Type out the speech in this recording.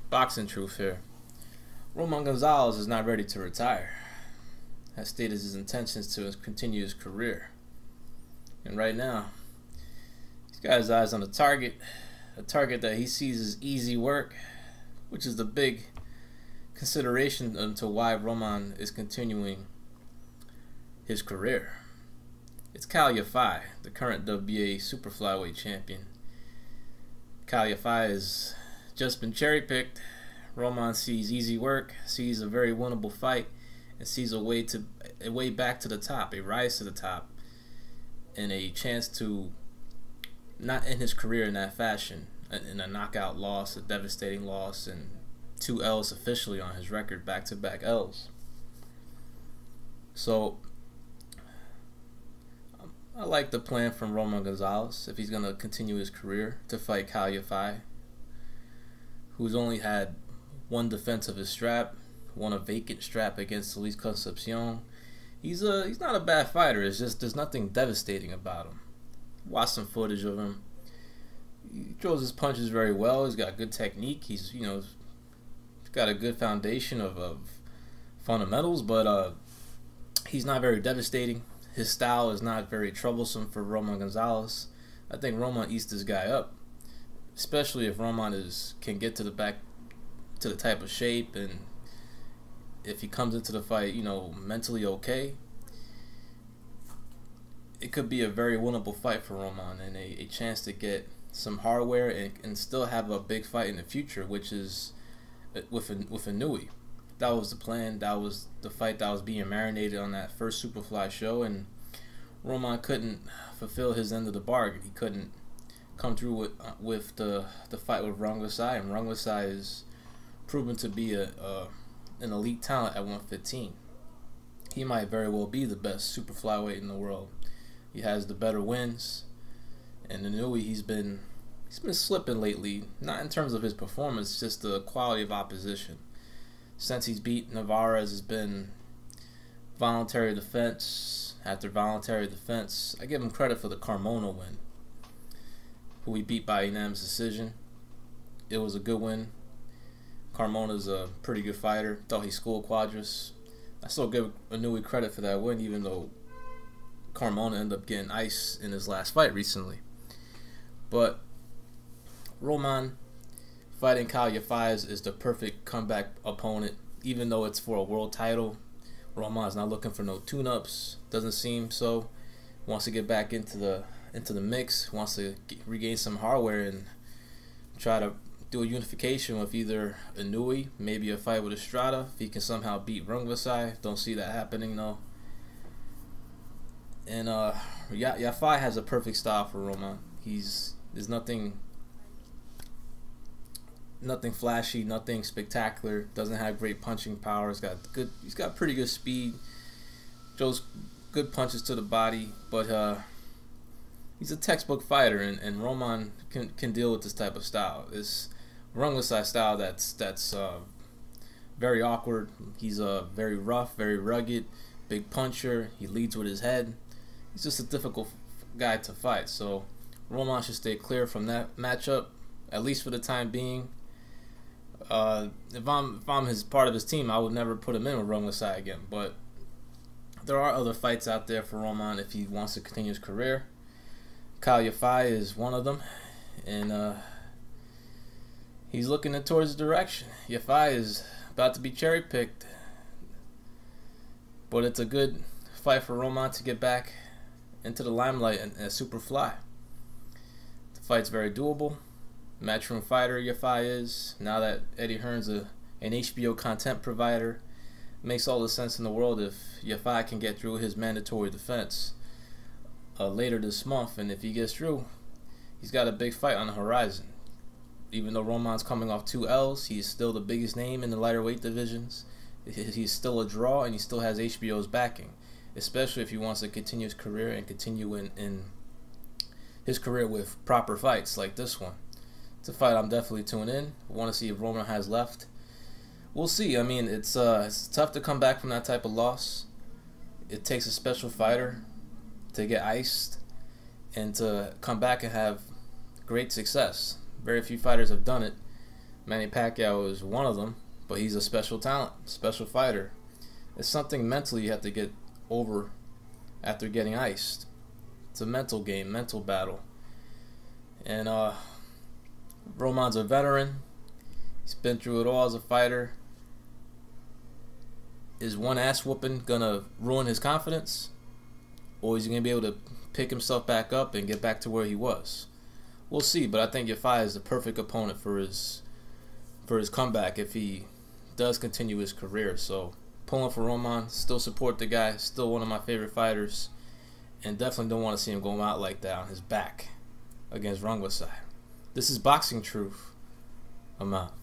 Boxing truth here. Roman Gonzalez is not ready to retire. Has stated his intentions to continue his career. And right now, he's got his eyes on a target that he sees as easy work, which is the big consideration into why Roman is continuing his career. It's Khalid Yafai, the current WBA super flyweight champion. Khalid Yafai has just been cherry-picked. Roman sees easy work, sees a very winnable fight, and sees a way back to the top, a rise to the top, and a chance to not end his career in that fashion, in a knockout loss, a devastating loss, and 2 L's officially on his record, back-to-back L's. So I like the plan from Roman Gonzalez if he's going to continue his career to fight Khalid Yafai, who's only had one defense of his strap, won a vacant strap against Luis Concepcion. He's not a bad fighter. It's just there's nothing devastating about him. Watch some footage of him. He throws his punches very well. He's got good technique. He's got a good foundation of fundamentals, but he's not very devastating. His style is not very troublesome for Roman Gonzalez. I think Roman eats this guy up, especially if Roman can get to the back to the type of shape, and if he comes into the fight, mentally okay, it could be a very winnable fight for Roman and a chance to get some hardware and still have a big fight in the future, which is with Inoue. That was the plan. That was the fight that was being marinated on that first Superfly show, and Roman couldn't fulfill his end of the bargain. He couldn't come through with the fight with Gonzalez, and Gonzalez is proven to be an elite talent at 115. He might very well be the best super flyweight in the world. He has the better wins, and Inoue, he's been slipping lately, not in terms of his performance, just the quality of opposition. Since he's beat Navarez, has been voluntary defense after voluntary defense. I give him credit for the Carmona win, who he beat by unanimous decision. It was a good win. Carmona's a pretty good fighter. Thought he schooled Quadras. I still give Inoue credit for that win, even though Carmona ended up getting ice in his last fight recently. But Roman fighting Khalid Yafai is the perfect comeback opponent, even though it's for a world title. Roman's not looking for no tune-ups. Doesn't seem so. Wants to get back into the mix. Wants to regain some hardware and try to do a unification with either Inoue, maybe a fight with Estrada. If he can somehow beat Gonzalez, don't see that happening though. And Yafai has a perfect style for Roman. There's nothing flashy, nothing spectacular. Doesn't have great punching power. He's got pretty good speed. Throws good punches to the body, but he's a textbook fighter, and Roman can deal with this type of style. This Gonzalez style that's very awkward. He's very rough, very rugged, big puncher. He leads with his head. He's just a difficult guy to fight. So Roman should stay clear from that matchup, at least for the time being. If I'm part of his team, I would never put him in with Gonzalez again. But there are other fights out there for Roman if he wants to continue his career. Khalid Yafai is one of them, and he's looking towards the direction. Yafai is about to be cherry-picked, but it's a good fight for Roman to get back into the limelight and super fly. The fight's very doable. Matchroom fighter Yafai is. Now that Eddie Hearn's an HBO content provider, it makes all the sense in the world if Yafai can get through his mandatory defense later this month, and if he gets through, he's got a big fight on the horizon. Even though Roman's coming off 2 L's, he's still the biggest name in the lighter weight divisions. He's still a draw, and he still has HBO's backing, especially if he wants to continue his career and continue in his career with proper fights like this one. It's a fight I'm definitely tuning in. I want to see if Roman has left. We'll see. I mean, it's tough to come back from that type of loss. It takes a special fighter to get iced and to come back and have great success. Very few fighters have done it. Manny Pacquiao is one of them, but he's a special talent, special fighter. It's something mentally you have to get over after getting iced. It's a mental game, mental battle. And Roman's a veteran. He's been through it all as a fighter. Is one ass whooping gonna ruin his confidence? Or is he gonna be able to pick himself back up and get back to where he was? We'll see, but I think Yafai is the perfect opponent for his comeback if he does continue his career. So pulling for Roman, still support the guy, still one of my favorite fighters, and definitely don't want to see him going out like that on his back against Gonzalez. This is Boxing Truth. I'm out.